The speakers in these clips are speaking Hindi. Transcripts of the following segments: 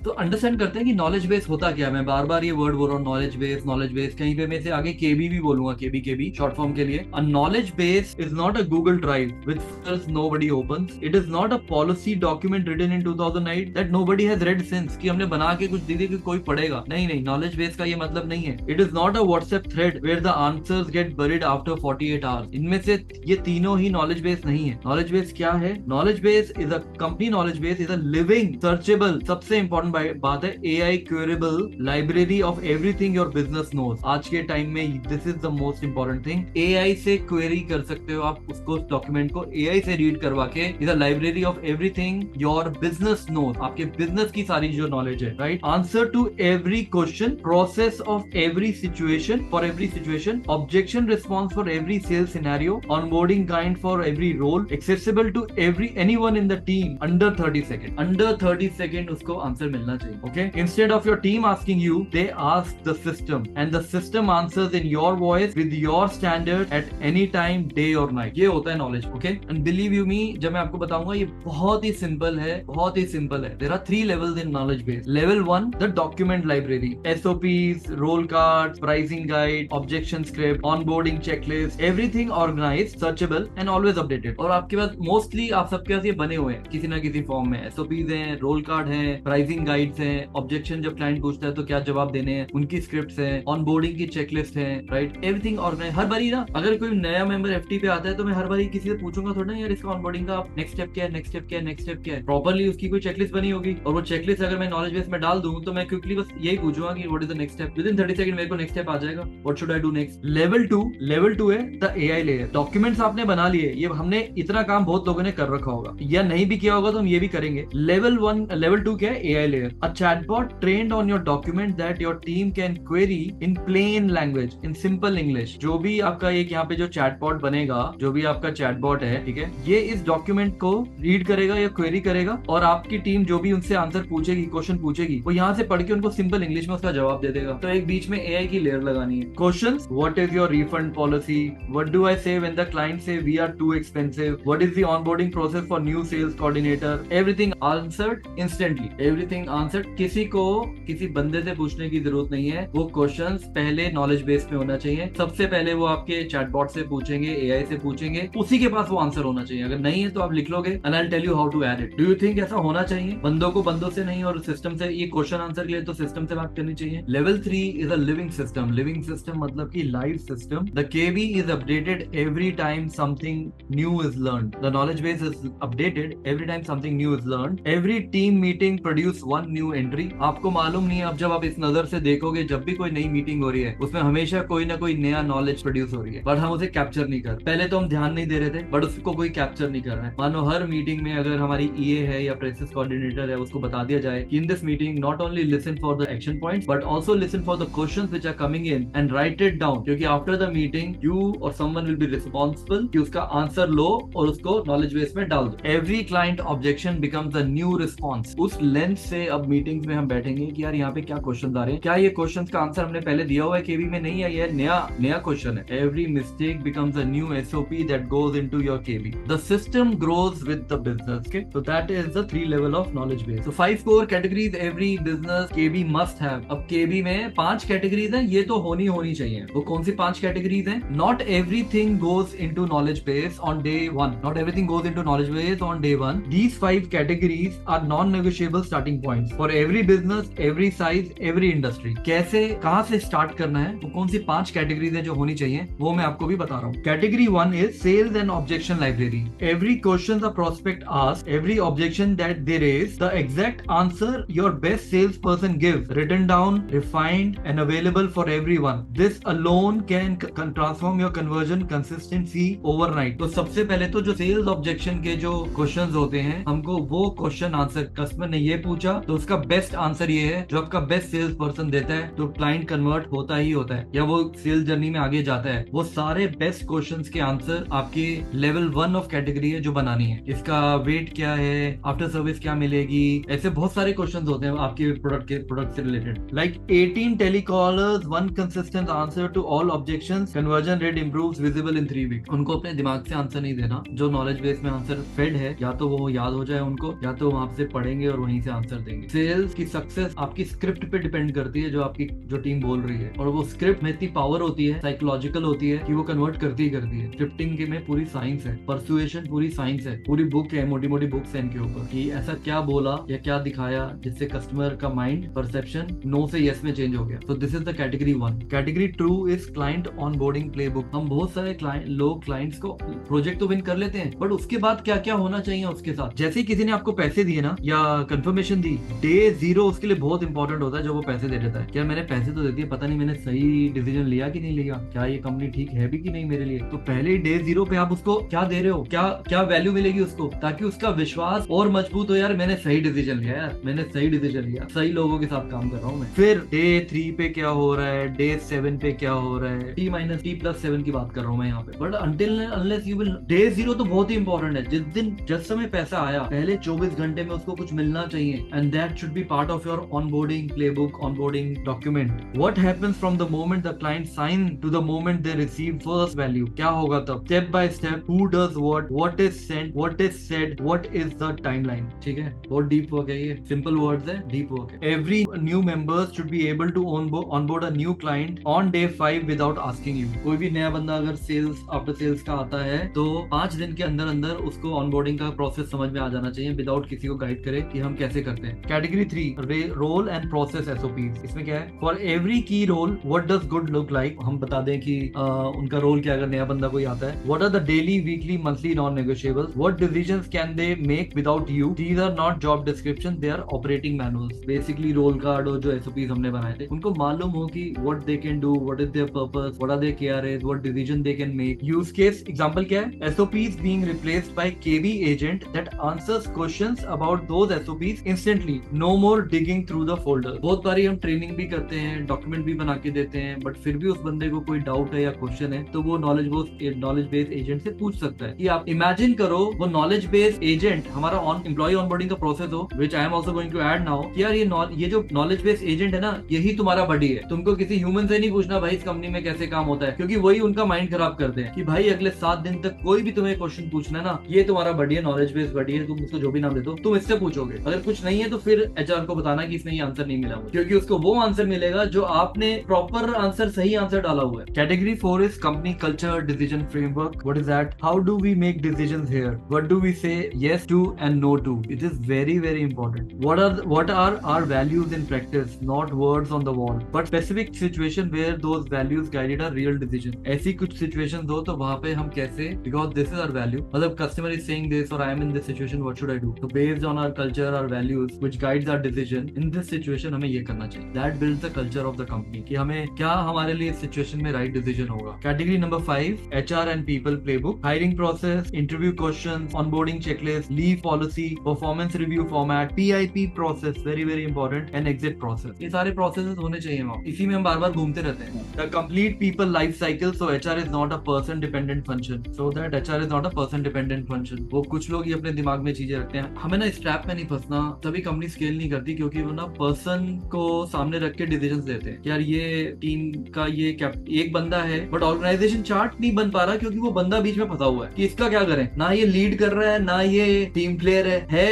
तो अंडरस्टैंड करते हैं कि नॉलेज बेस होता क्या है। मैं बार बार ये वर्ड बोल रहा हूँ, नॉलेज बेस, कहीं पे मैं से आगे केबी भी बोलूंगा, केबी शॉर्ट फॉर्म के लिए। A knowledge base is not a Google drive which files nobody opens. It is not a policy document written in 2008 that nobody has read since, कि हमने बना के कुछ दे दी कि कोई पढ़ेगा। नहीं नहीं, नॉलेज बेस का ये मतलब नहीं है। It is not a WhatsApp thread where the answers get buried after 48 hours. इनमें से ये तीनों ही नॉलेज बेस नहीं है। नॉलेज बेस क्या है? Knowledge base is a company, knowledge base is a living searchable, सबसे इंपॉर्टेंट बात है, AI curable library of everything your business knows. आज के टाइम में this is the most important thing. AI से क्वेरी कर सकते हो आप उसको, डॉक्यूमेंट को AI से रीड करवा के, is a library of everything your business knows, आपके बिजनेस की सारी जो नॉलेज है, right? Answer to every question, process of every situation, for every situation, objection response for every sales scenario, onboarding guide for every role, accessible to anyone in the team under 30 second. Under 30 second उसको आंसर मिलना चाहिए। Okay, instead of your team asking you, they ask the system and the system answers in your voice with your standard at any time, day और नाइट। ये होता है knowledge. Okay, and believe you me, जब मैं आपको बताऊंगा, ये बहुत ही सिंपल है, बहुत ही सिंपल है। There are 3 levels in knowledge base. Level 1, the document library, SOPs, role card, pricing guide, objection script, onboarding checklist, everything organised, searchable and always updated. और आपके पास मोस्टली आप सबके पास ये बने हुए हैं किसी ना किसी फॉर्म में। SOPs हैं, रोल कार्ड है, प्राइसिंग गाइड्स हैं, ऑब्जेक्शन जब क्लाइंट पूछता है तो क्या जवाब देने हैं, उनकी स्क्रिप्ट्स हैं, ऑनबोर्डिंग की चेकलिस्ट है, राइट? Everything organise. हर बारी ना, अगर कोई नया मेंबर FT पे आता है तो मैं हर बारी किसी से पूछूंगा थोड़ा ना, यार इसका ऑनबोर्डिंग का नेक्स्ट स्टेप क्या है, नेक्स्ट स्टेप क्या है, नेक्स्ट स्टेप क्या है। प्रॉपर्ली उसकी कोई चेकलिस्ट बनी होगी, और वो चेकलिस्ट अगर मैं नॉलेज बेस में डाल दूं तो मैं क्विकली बस यही पूछूंगा कि what is the next step. With in 30 second मेरे को नेक्स्ट स्टेप आ जाएगा, what should I do next. Level 2 है द AI लेयर। डॉक्यूमेंट्स आपने बना लिए, ये हमने इतना काम बहुत लोगों ने कर रखा होगा, या नहीं भी किया होगा तो हम ये भी करेंगे। लेवल 2 क्या है? AI layer. A chatbot trained on your document that your team can query in plain language, in simple English. जो भी आपका एक यहाँ पे जो चैटबॉट बनेगा, जो भी आपका चैटबॉट है, ठीक है, ये इस डॉक्यूमेंट को रीड करेगा या क्वेरी करेगा, और आपकी टीम जो भी उनसे आंसर पूछेगी, क्वेश्चन पूछेगी, वो यहाँ से पढ़ के उनको सिंपल इंग्लिश में उसका जवाब दे देगा। तो एक बीच में AI की लेयर लगानी है। Questions, what is your refund policy, what do I say when the client say we are too expensive, what is the onboarding process for new sales coordinator. Everything answered instantly, everything answered. किसी को किसी बंदे से पूछने की जरूरत नहीं है, वो क्वेश्चंस पहले नॉलेज बेस में होना चाहिए। सबसे पहले वो आपके चैटबॉट से पूछेंगे, AI से पूछेंगे, उसी के पास वो आंसर होना चाहिए। अगर नहीं है तो आप लिख लोगे and I will tell you how to add it. Do you think ऐसा होना चाहिए? बंदों को बंदों से नहीं और सिस्टम से, ये क्वेश्चन आंसर के लिए तो सिस्टम से बात करनी चाहिए। Level 3 is a living system. Living system मतलब कि live system. The KB is updated every time something new is learned. The knowledge base is updated every time something new is learned. Every team meeting produce 1 new entry. आपको मालूम नहीं है, अब जब आप इस नजर से देखोगे, जब भी कोई नई मीटिंग हो रही है उसमें हमेशा कोई ना कोई नया नॉलेज प्रोड्यूस हो रही है, बट हम उसे कैप्चर नहीं कर। पहले तो हम ध्यान नहीं दे रहे थे, बट उसको कोई कैप्चर नहीं कर रहा है। मानो हर मीटिंग में अगर हमारी EA है या प्रेसेस कोऑर्डिनेटर है, उसको बता दिया जाए कि in this meeting not only listen for the action points but also listen for the questions which are coming in and write it down, क्योंकि आफ्टर द मीटिंग यू और समवन विल बी रिस्पांसिबल कि उसका आंसर लो और उसको नॉलेज बेस में डाल दो। Every client objection becomes a new response. उस लेंस से अब मीटिंग्स में हम बैठेंगे कि यार यहाँ पे क्या क्वेश्चन आ रहे हैं, क्या ये क्वेश्चन का आंसर हमने पहले दिया हुआ है केबी में, नहीं है, ये नया क्वेश्चन है। Every mistake becomes a new SOP that goes into your KB. The system grows with the business. Okay, so that is the 3 level of knowledge base. So 5 core categories every business KB must have. अब KB में 5 categories हैं, ये तो होनी चाहिए। वो कौन सी 5 categories हैं? Not everything goes into knowledge base on day 1. Not everything goes into knowledge base on day 1. These 5 categories are non-negotiable starting points for every business, every size, every industry. कैसे, कहाँ से स्टार्ट करना है, वो कौन सी 5 कैटेगरीज है जो होनी चाहिए, वो मैं आपको भी बता रहा हूँ। Category 1 is sales and objection library. Every question the prospect asks, every objection that they raise, the exact answer your best salesperson gives, written down, refined and available for everyone. This alone can transform your conversion consistency overnight. तो सबसे पहले तो जो sales objection के जो questions होते हैं, हमको वो question answer, कस्टमर ने ये पूछा तो उसका बेस्ट आंसर ये है, जो आपका बेस्ट सेल्स पर्सन देता है तो क्लाइंट कन्वर्ट होता ही होता है, या वो सेल्स जर्नी में आगे जाता है। वो सारे बेस्ट क्वेश्चंस के आंसर आपके लेवल 1 ऑफ कैटेगरी है जो बनानी है। इसका वेट क्या है, आफ्टर सर्विस क्या मिलेगी, ऐसे बहुत सारे क्वेश्चंस होते हैं आपके प्रोडक्ट से related. Like 18 telecallers, 1 consistent answer to all objections, conversion rate improves visible in 3 weeks. उनको अपने दिमाग से आंसर नहीं देना, जो नॉलेज बेस में आंसर फेड है, या तो वो याद हो जाए उनको, या तो वहां से पढ़ेंगे और वहीं से आंसर देंगे। मिलेंगे। सेल्स की सक्सेस आपकी स्क्रिप्ट पे डिपेंड करती है, जो आपकी जो टीम बोल रही है, और वो स्क्रिप्ट में इतनी पावर होती है, साइकोलॉजिकल होती है कि वो कन्वर्ट करती है। स्क्रिप्टिंग के में पूरी साइंस है, परसुएशन पूरी साइंस है, पूरी बुक है, मोटी मोटी बुक्स है इनके ऊपर कि ऐसा क्या बोला या क्या दिखाया जिससे कस्टमर का माइंड परसेप्शन नो से यस में चेंज हो गया। तो this is the category 1। Category 2 is client onboarding playbook. हम बहुत सारे लोग क्लाइंट्स को प्रोजेक्ट तो विन कर लेते हैं, बट उसके बाद क्या क्या होना चाहिए उसके साथ। जैसे ही किसी ने आपको पैसे दिए ना या कंफर्मेशन दी, डे 0 उसके लिए बहुत इंपॉर्टेंट होता है। जो वो पैसे दे देता है, क्या मैंने पैसे तो दे दिए, पता नहीं मैंने सही डिसीजन लिया कि नहीं लिया, क्या ये कंपनी ठीक है भी कि नहीं मेरे लिए। तो पहले ही डे 0 पे आप उसको क्या दे रहे हो, क्या क्या वैल्यू मिलेगी उसको, ताकि उसका विश्वास और मजबूत हो, यार मैंने सही डिसीजन लिया, यार मैंने सही डिसीजन लिया, सही लोगों के साथ काम कर रहा हूँ मैं। फिर डे 3 पे क्या हो रहा है, डे 7 पे क्या हो रहा है, T-T+7 की बात कर रहा हूँ मैं यहाँ पे। But until unless you will, day 0 तो बहुत ही इंपॉर्टेंट है। जिस समय पैसा आया, पहले 24 घंटे में उसको कुछ मिलना चाहिए, and that should be part of your onboarding playbook, onboarding document. What happens from the moment the client sign to the moment they receive first value, क्या होगा तब, step by step, who does what is sent, what is said, what is the timeline. ठीक है, बहुत डीप वर्क है ये, सिंपल वर्ड्स है, डीप वर्क है। Every new members should be able to onboard a new client on day 5 without asking you. कोई भी नया बंदा अगर सेल्स आफ्टर सेल्स का आता है तो 5 दिन के अंदर अंदर उसको ऑनबोर्डिंग का प्रोसेस समझ में आ जाना चाहिए, विदाउट किसी को गाइड करे कि हम कैसे करते हैं। Category 3 role and process SOPs। इसमें क्या है, for every key role what does good look like. हम बता दें कि उनका रोल क्या, अगर नया बंदा कोई आता है। What are the daily, weekly, monthly non negotiables. What decisions can they make without you. These are not job description, they are operating manuals. Basically role card और जो SOPs हमने बनाए थे, उनको मालूम हो कि what they can do, what is their purpose, what are their KRAs, what decision they can make. Use case example क्या है, SOPs being replaced by KB agent that answers questions about those SOPs instantly, no more digging through the folder। बहुत बारी हम ट्रेनिंग भी करते हैं, डॉक्यूमेंट भी बना के देते हैं, बट फिर भी उस बंदे को कोई डाउट है या क्वेश्चन है तो वो नॉलेज बेस एजेंट से पूछ सकता है। कि आप इमेजिन करो वो नॉलेज बेस एजेंट हमारा एम्प्लॉय ऑनबोर्डिंग का प्रोसेस हो, which I am also going to add now. यार ये जो नॉलेज बेस एजेंट है ना, यही तुम्हारा बडी है। तुमको किसी ह्यूमन से नहीं पूछना भाई इस कंपनी में कैसे काम होता है, क्योंकि वही उनका माइंड खराब करते हैं कि भाई अगले 7 दिन तक कोई भी तुम्हें क्वेश्चन पूछना है ना, ये तुम्हारा बडी है, नॉलेज बेस बडी है, तुम उसको जो भी नाम दे दो तुम इससे पूछोगे। अगर कुछ नहीं है तो फिर HR को बताना कि इसमें ये आंसर नहीं मिला, क्योंकि उसको वो आंसर मिलेगा जो आपने प्रॉपर आंसर, सही आंसर डाला हुआ है। Category 4 is company culture decision framework. What is that, how do we make decisions here, what do we say yes to and no to। It is very very important। what are our values in practice, not words on the wall but specific situation where those values guided a real decision। ऐसी कुछ situations हो तो वहां पे हम कैसे, because this is our value, मतलब customer is saying this or I am in this situation, what should I do, so based on our culture, our values which guides our decision in this situation हमें ये करना चाहिए। that builds the culture of the company कि हमें क्या हमारे लिए इस situation में right decision होगा। category number 5 HR and people playbook, hiring process, interview questions, onboarding checklist, leave policy, performance review format, PIP process very very important, and exit process। ये सारे processes होने चाहिए वहाँ, इसी में हम बार बार घूमते रहते हैं। The complete people life cycle, so HR is not a person dependent function, so that HR is not a person dependent function। वो कुछ लोग ही अपने दिमाग में चीजें रखते हैं। हमें ना इस ट्रैप में नहीं फंसना, तभी कंपनी स्केल नहीं करती, क्योंकि वो ना पर्सन को सामने रख के डिसीजंस लेते हैं। यार ये टीम का ये एक बंदा है, बट ऑर्गेनाइजेशन चार्ट नहीं बन पा रहा क्योंकि वो बंदा बीच में फंसा हुआ है कि इसका क्या करें, ना ये लीड कर रहा है ना ये टीम प्लेयर है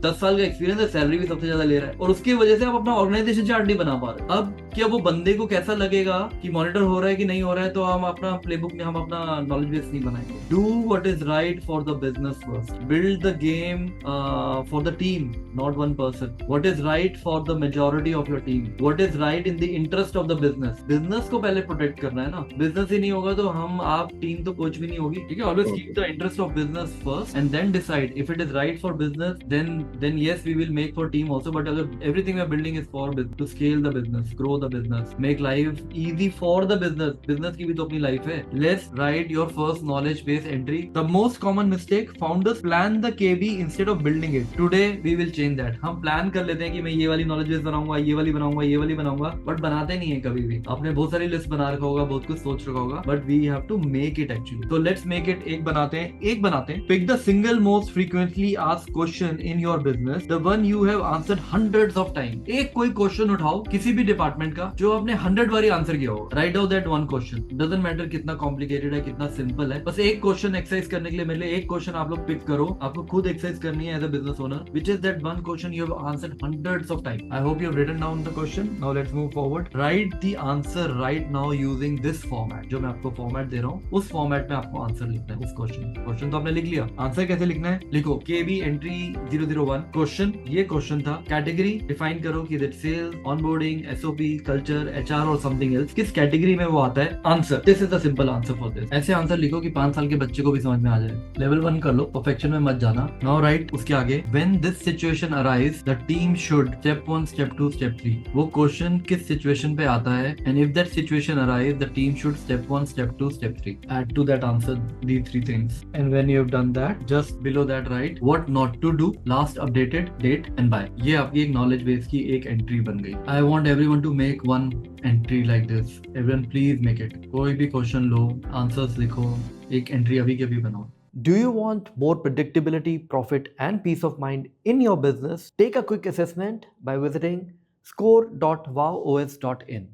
10 साल का एक्सपीरियंस है, सैलरी भी सबसे ज्यादा ले रहा है, और उसकी वजह से आप अपना ऑर्गेनाइजेशन चार्ट नहीं बना पा रहे। अब क्या वो बंदे को कैसा लगेगा कि मॉनिटर हो रहा है कि नहीं हो रहा है, तो हम अपना प्लेबुक में हम अपना नॉलेज बेस नहीं बनाएंगे। Do what is right for the business first, build the game for the team, not one person. What is right for the majority of your team, what is right in the interest of the business. Business को पहले प्रोटेक्ट करना है ना, बिजनेस ही नहीं होगा तो हम आप टीम तो कुछ भी नहीं होगी। ठीक है, always keep the interest of business first and then decide if it is right for business, then yes we will make for team also, but अगर everything we are building is for to scale the business, grow the business, make life easy for the business, business की भी तो अपनी life है। Let's write your first knowledge base entry। The most common mistake, founders plan the KB instead of building it। Today we will change that। हम plan कर लेते हैं कि मैं ये वाली knowledge base बनाऊंगा, ये वाली बनाऊंगा, ये वाली बनाऊंगा, but बनाते नहीं है कभी भी। आपने बहुत सारी लिस्ट बना रखा होगा, बहुत कुछ सोच रखा होगा, but we have to make it actually। So let's make it एक बनाते हैं। Pick the single most frequently asked question in your business, the one you have answered hundreds of times। एक कोई क्वेश्चन उठाओ किसी भी डिपार्टमेंट का जो आपने 100 बारी आंसर किया हो। Write down that one question, doesn't matter कितना कॉम्प्लिकेटेड है कितना सिंपल है, बस एक क्वेश्चन एक्सरसाइज करने के लिए मेरे लिए एक क्वेश्चन आप लोग पिक करो, आपको खुद एक्सरसाइज करनी है as a business owner, which is that one question you you have answered hundreds of times. I hope you have written down the question. Now let's move forward. Write the answer right now using this format. जो मैं आपको format दे रहा हूँ, उस format में आपको answer लिखना है उस question तो आपने लिख लिया. Answer कैसे लिखना है? लिखो KB entry 001 question. ये question था. Category define करो कि that sales, onboarding, SOP, culture, HR और something else किस category में वो आता है. Answer. This is the simple answer for this. ऐसे आंसर लिखो कि 5 साल के बच्चे को भी समझ में आ जाए. लेवल 1 कर लो, परफेक्शन में मत जाना. नाउ राइट उसके आगे when this situation arise the team should step 1 step 2 step 3. वो क्वेश्चन किस सिचुएशन पे आता है and if that situation arise the team should step 1 step 2 step 3. Add to that answer these 3 things and when you have done that just below that write what not to do, last updated date and by. ये आपकी एक नॉलेज बेस की एक एंट्री बन गई. I want everyone to make one entry like this. Everyone please make it. कोई भी क्वेश्चन लो, आंसर्स लिखो, एक एंट्री अभी के अभी बनाओ. Do you want more predictability, profit, and peace of mind in your business? Take a quick assessment by visiting score.wowos.in.